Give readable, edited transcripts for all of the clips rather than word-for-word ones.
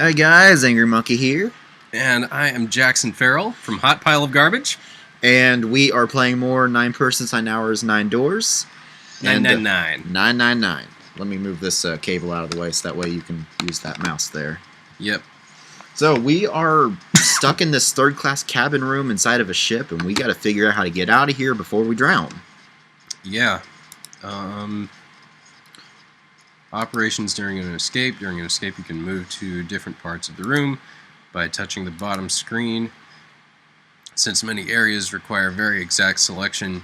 Hi guys, Angry Monkey here. And I am Jackson Ferrell from Hot Pile of Garbage. And we are playing more 9 persons, 9 hours, 9 doors. 999. 999. Let me move this cable out of the way so that way you can use that mouse there. Yep. So we are stuck in this third-class cabin room inside of a ship, and we got to figure out how to get out of here before we drown. Yeah. Operations during an escape. During an escape, you can move to different parts of the room by touching the bottom screen. Since many areas require very exact selection,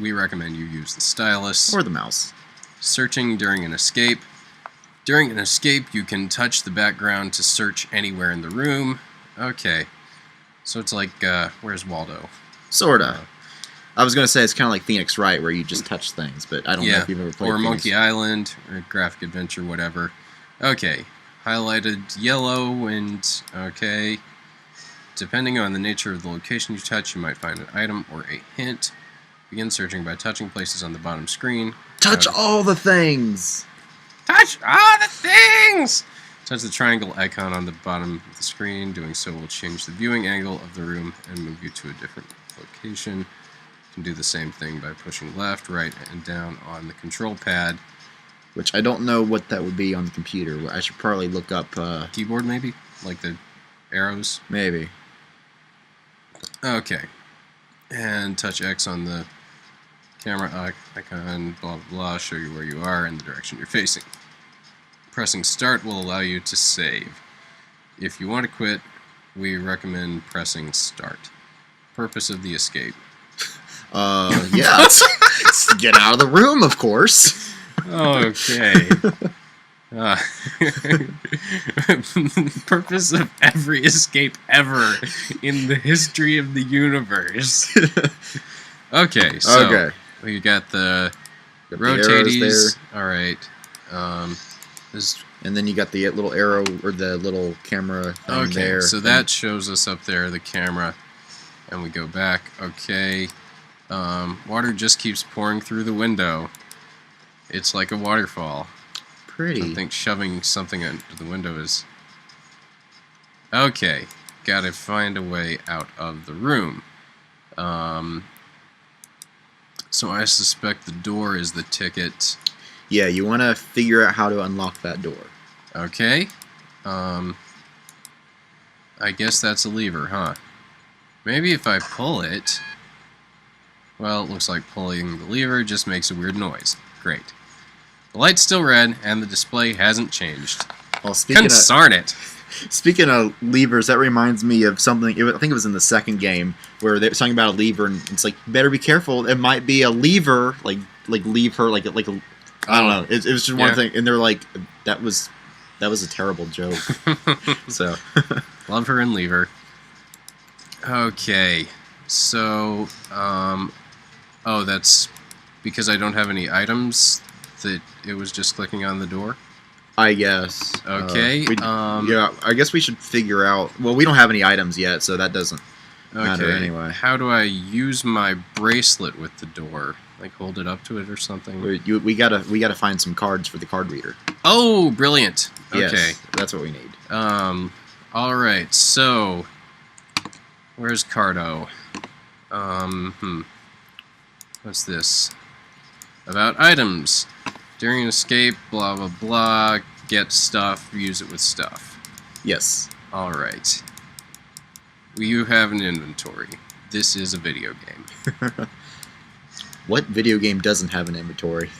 we recommend you use the stylus. Or the mouse. Searching during an escape. During an escape, you can touch the background to search anywhere in the room. Okay. So it's like, where's Waldo? Sorta. I was going to say it's kind of like Phoenix Wright, where you just touch things, but I don't know if you've ever played or Phoenix. Monkey Island, or Graphic Adventure, whatever. Okay. Highlighted yellow, and okay. Depending on the nature of the location you touch, you might find an item or a hint. Begin searching by touching places on the bottom screen. Touch all the things! Touch all the things! Touch the triangle icon on the bottom of the screen. Doing so will change the viewing angle of the room and move you to a different location. You can do the same thing by pushing left, right, and down on the control pad. Which I don't know what that would be on the computer. I should probably look up... Keyboard, maybe? Like the arrows? Maybe. Okay. And touch X on the camera icon, blah, blah, blah, show you where you are and the direction you're facing. Pressing start will allow you to save. If you want to quit, we recommend pressing start. Purpose of the escape. Yeah, it's to get out of the room, of course. Okay. Purpose of every escape ever in the history of the universe. Okay, so we got the rotaties. All right. And then you got the little arrow or the little camera thing there. So that shows us up there the camera, and we go back. Okay. Water just keeps pouring through the window. It's like a waterfall. Pretty. I think shoving something into the window is... Okay. Gotta find a way out of the room. So I suspect the door is the ticket. Yeah, you want to figure out how to unlock that door. Okay. I guess that's a lever, huh? Maybe if I pull it... Well, it looks like pulling the lever just makes a weird noise. Great. The light's still red, and the display hasn't changed. Well, Consarn it! Speaking of levers, that reminds me of something, I think it was in the second game, where they were talking about a lever, and it's like, better be careful, it might be a lever, like leave her, like a, I don't know, it was just one thing, and they're like, that was a terrible joke. So. Love her and leave her. Okay, so, oh, that's because I don't have any items that it was just clicking on the door? I guess. Okay. Yeah, I guess we should figure out... Well, we don't have any items yet, so that doesn't matter anyway. How do I use my bracelet with the door? Like hold it up to it or something? We gotta find some cards for the card reader. Oh, brilliant. Okay. Yes, that's what we need. Alright, so... Where's Cardo? What's this? About items. During an escape, blah, blah, blah, get stuff, use it with stuff. Yes. Alright. You have an inventory. This is a video game. What video game doesn't have an inventory?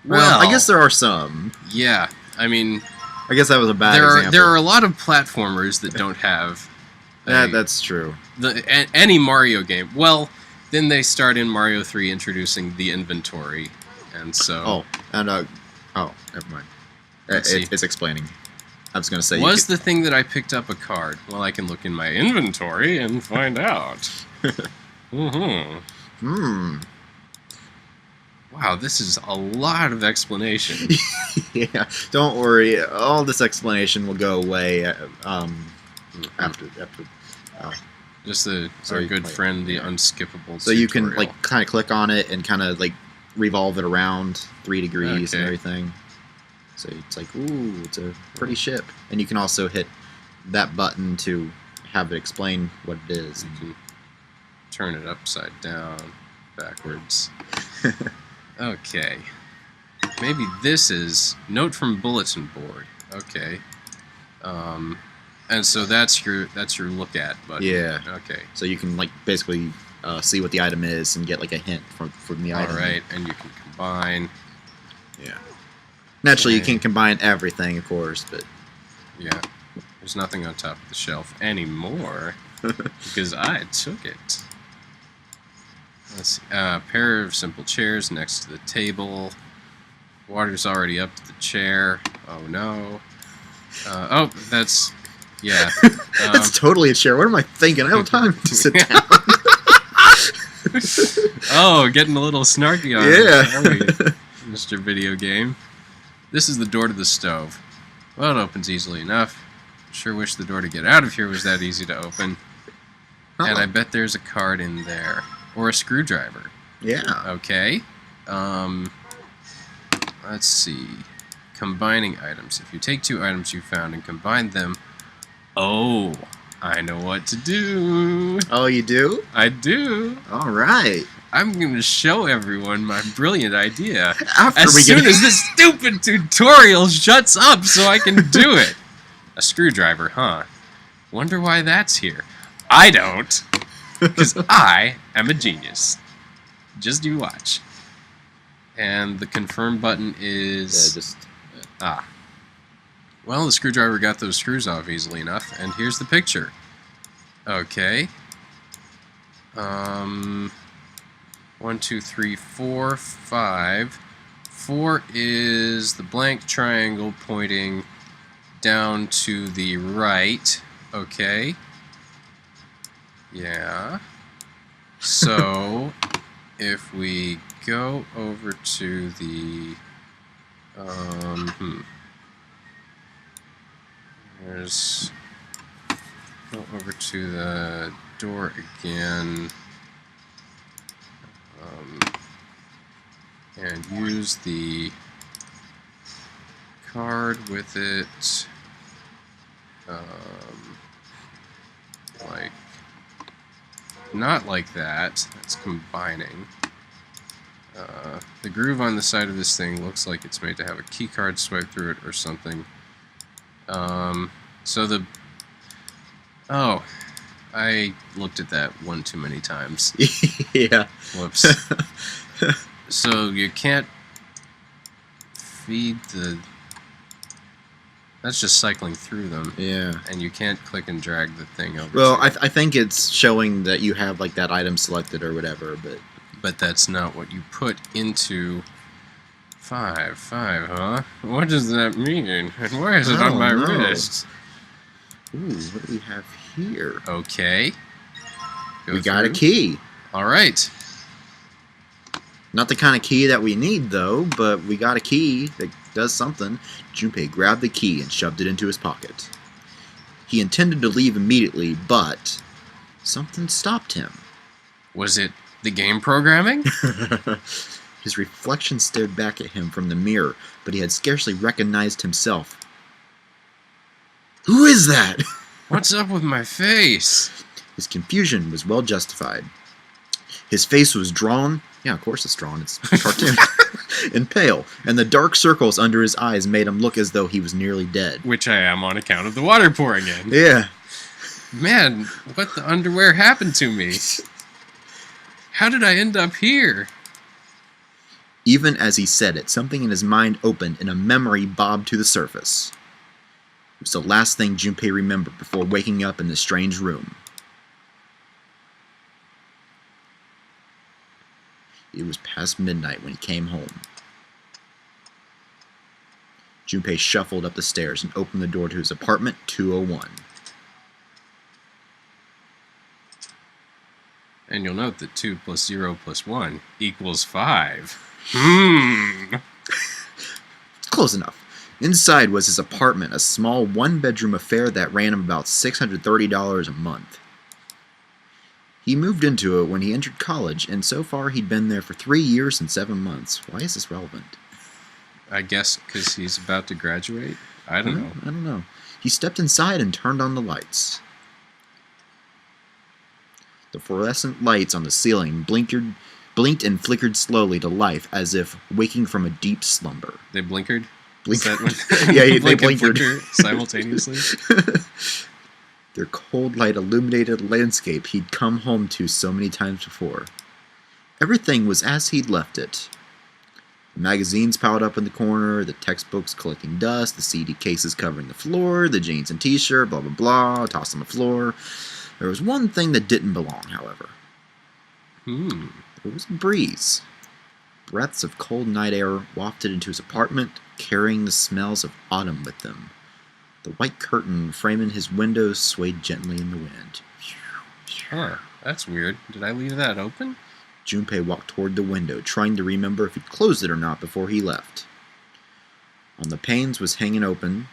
Well, I guess there are some. Yeah, I mean... I guess that was a bad example. There are a lot of platformers that don't have... That's true. Any Mario game. Well, then they start in Mario 3 introducing the inventory. And so... never mind. It's explaining. I was going to say... Was the thing that I picked up a card? Well, I can look in my inventory and find out. Wow, this is a lot of explanation. Yeah, don't worry. All this explanation will go away after... Just our good friend, the unskippable So you can kind of click on it and kind of revolve it around 3 degrees and everything. So it's like, ooh, it's a pretty ship. And you can also hit that button to have it explain what it is. You can turn it upside down, backwards. Okay. Maybe this is note from bulletin board. Okay. And so that's your look at button. Yeah. Okay. So you can like basically see what the item is and get like a hint from the item. All right, and you can combine. Yeah. Naturally, you Okay. can't combine everything, of course, but Yeah. There's nothing on top of the shelf anymore because I took it. Let's see. A pair of simple chairs next to the table. Water's already up to the chair. Oh no. Oh, that's yeah. that's totally a chair. What am I thinking? I don't have time to sit down. Oh, getting a little snarky on Yeah. us, aren't we, Mr. Video Game? This is the door to the stove. Well, it opens easily enough. Sure wish the door to get out of here was that easy to open. And I bet there's a card in there. Or a screwdriver. Yeah. Okay. Let's see. Combining items. If you take two items you found and combine them... Oh, I know what to do. Oh, you do? I do. All right. I'm going to show everyone my brilliant idea After as we soon get as this stupid tutorial shuts up so I can do it. A screwdriver, huh? Wonder why that's here. I don't. Because I am a genius. Just you watch. And the confirm button is... Yeah, just Ah. Well, the screwdriver got those screws off easily enough, and here's the picture. Okay. 1, 2, 3, 4, 5. 4 is the blank triangle pointing down to the right. Okay. Yeah. So, if we go over to the... There's... Go over to the door again. And use the card with it. Like... Not like that. That's combining. The groove on the side of this thing looks like it's made to have a key card swipe through it or something. So the... Oh, I looked at that one too many times. yeah. Whoops. So you can't feed the... That's just cycling through them. Yeah. And you can't click and drag the thing over. Well, to I think it's showing that you have like that item selected or whatever, but that's not what you put into 5, huh? What does that mean? And why is it on my wrist? Ooh, what do we have here? Okay. We got a key. All right. Not the kind of key that we need, though, but we got a key that does something. Junpei grabbed the key and shoved it into his pocket. He intended to leave immediately, but something stopped him. Was it the game programming? His reflection stared back at him from the mirror, but he had scarcely recognized himself. Who is that? What's up with my face? His confusion was well justified. His face was drawn, yeah, of course it's drawn, it's a cartoon, and pale, and the dark circles under his eyes made him look as though he was nearly dead. Which I am on account of the water pouring in. Yeah. Man, what the underwear happened to me? How did I end up here? Even as he said it, something in his mind opened and a memory bobbed to the surface. It was the last thing Junpei remembered before waking up in the strange room. It was past midnight when he came home. Junpei shuffled up the stairs and opened the door to his apartment 201. And you'll note that 2 plus 0 plus 1 equals 5. Close enough. Inside was his apartment, a small one-bedroom affair that ran him about $630 a month. He moved into it when he entered college, and so far he'd been there for 3 years and 7 months. Why is this relevant? I guess because he's about to graduate? I don't know. I don't know. He stepped inside and turned on the lights. The fluorescent lights on the ceiling blinked and flickered slowly to life as if waking from a deep slumber. They blinkered? Blink- Yeah, they blink and blinkered. flicker simultaneously? Their cold light illuminated landscape he'd come home to so many times before. Everything was as he'd left it. The magazines piled up in the corner, the textbooks collecting dust, the CD cases covering the floor, the jeans and t-shirt, blah blah blah, tossed on the floor. There was one thing that didn't belong, however. It was a breeze. Breaths of cold night air wafted into his apartment, carrying the smells of autumn with them. The white curtain framing his windows swayed gently in the wind. Huh, that's weird. Did I leave that open? Junpei walked toward the window, trying to remember if he'd closed it or not before he left. One of the panes was hanging open.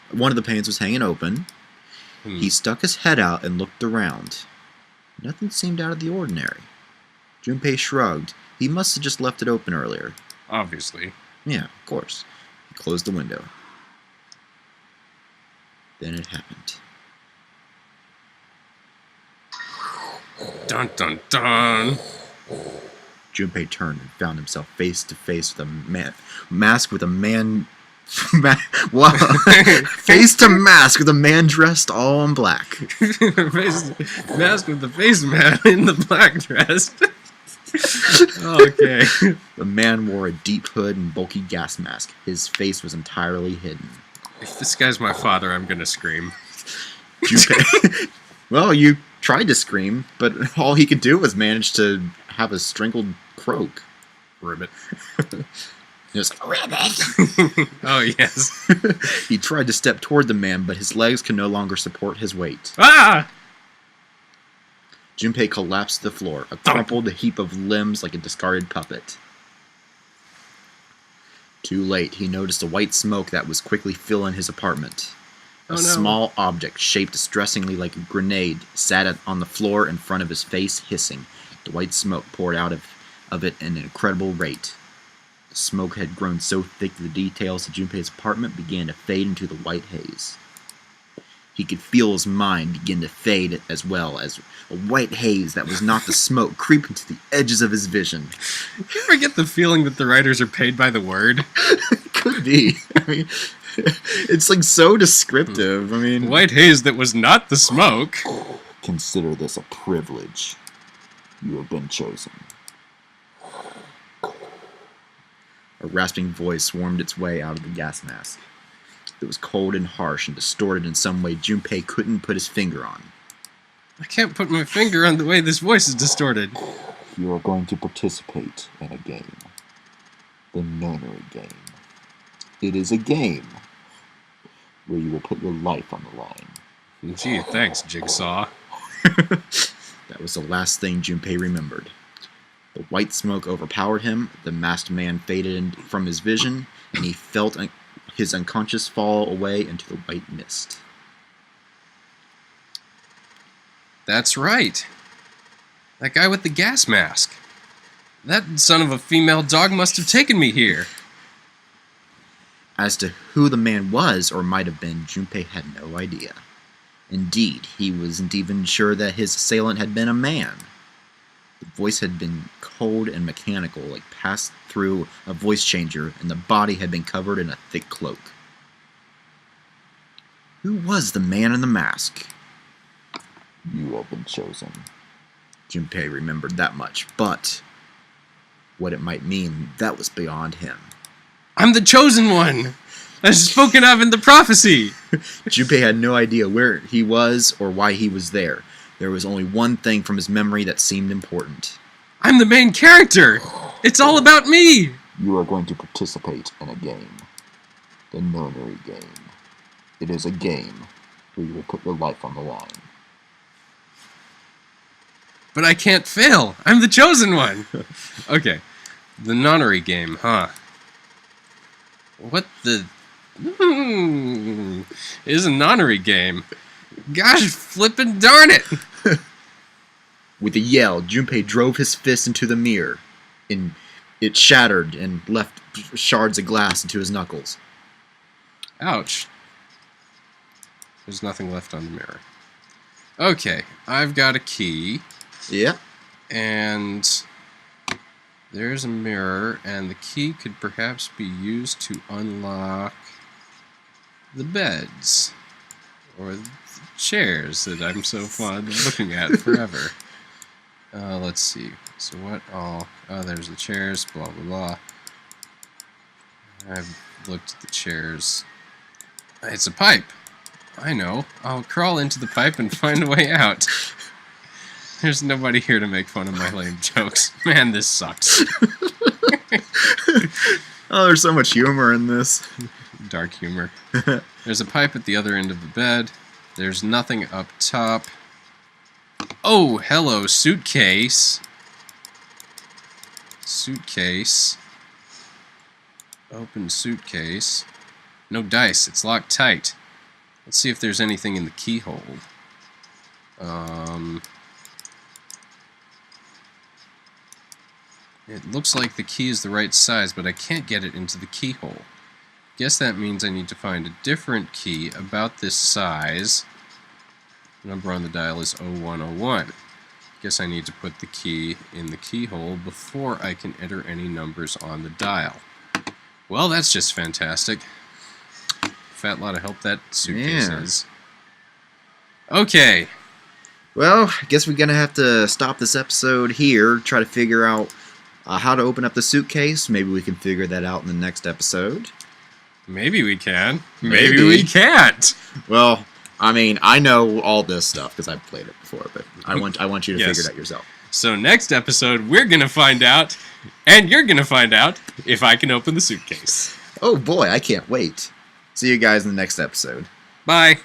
He stuck his head out and looked around. Nothing seemed out of the ordinary. Junpei shrugged. He must have just left it open earlier. Obviously. Yeah, of course. He closed the window. Then it happened. Dun dun dun! Junpei turned and found himself face to face with a man, mask with a man, face to mask with a man dressed all in black. Mask with the face man in the black dress. Okay. The man wore a deep hood and bulky gas mask. His face was entirely hidden. If this guy's my father, I'm gonna scream. Junpei, well, you tried to scream, but all he could do was manage to have a strangled croak. Ribbit. Just ribbit. Oh, yes. He tried to step toward the man, but his legs could no longer support his weight. Ah! Junpei collapsed to the floor, a crumpled heap of limbs like a discarded puppet. Too late, he noticed a white smoke that was quickly filling his apartment. A small object, shaped distressingly like a grenade, sat on the floor in front of his face, hissing. The white smoke poured out of it at an incredible rate. The smoke had grown so thick that the details of Junpei's apartment began to fade into the white haze. He could feel his mind begin to fade as well as a white haze that was not the smoke creep into the edges of his vision. You ever get the feeling that the writers are paid by the word? Could be. I mean, it's like so descriptive. I mean, white haze that was not the smoke. Consider this a privilege. You have been chosen. A rasping voice swarmed its way out of the gas mask. It was cold and harsh and distorted in some way Junpei couldn't put his finger on. I can't put my finger on the way this voice is distorted. You are going to participate in a game. The nonary game. It is a game where you will put your life on the line. Gee, thanks, Jigsaw. That was the last thing Junpei remembered. The white smoke overpowered him, the masked man faded from his vision, and he felt his unconscious fall away into the white mist. That's right. That guy with the gas mask. That son of a female dog must have taken me here. As to who the man was or might have been, Junpei had no idea. Indeed, he wasn't even sure that his assailant had been a man. The voice had been cold and mechanical, like passed through a voice changer, and the body had been covered in a thick cloak. Who was the man in the mask? You have been chosen. Junpei remembered that much, but what it might mean, that was beyond him. I'm the chosen one, as spoken of in the prophecy. Junpei had no idea where he was or why he was there. There was only one thing from his memory that seemed important. I'm the main character. It's all about me. You are going to participate in a game. The nonary game. It is a game where you will put your life on the line. But I can't fail. I'm the chosen one. Okay. The nonary game, huh? What the... is a nonary game. Gosh flippin' darn it! With a yell, Junpei drove his fist into the mirror. It it shattered and left shards of glass into his knuckles. Ouch. There's nothing left on the mirror. Okay, I've got a key. Yeah. And there's a mirror, and the key could perhaps be used to unlock the beds. Or the chairs that I'm so fond of looking at forever. Let's see. So what all... Oh, there's the chairs, blah, blah, blah. I've looked at the chairs. It's a pipe. I know. I'll crawl into the pipe and find a way out. There's nobody here to make fun of my lame jokes. Man, this sucks. Oh, there's so much humor in this. Dark humor. There's a pipe at the other end of the bed. There's nothing up top. Oh, hello, suitcase. Suitcase. Open suitcase. No dice. It's locked tight. Let's see if there's anything in the keyhole. It looks like the key is the right size, but I can't get it into the keyhole. Guess that means I need to find a different key about this size. The number on the dial is 0101. Guess I need to put the key in the keyhole before I can enter any numbers on the dial. Well, that's just fantastic. Fat lot of help that suitcase is. Okay. Well, I guess we're going to have to stop this episode here, try to figure out how to open up the suitcase. Maybe we can figure that out in the next episode. Maybe we can. Maybe we can't. Well, I mean, I know all this stuff because I've played it before, but I want you to figure it out yourself. So next episode, we're going to find out, and you're going to find out, if I can open the suitcase. Oh boy, I can't wait. See you guys in the next episode. Bye.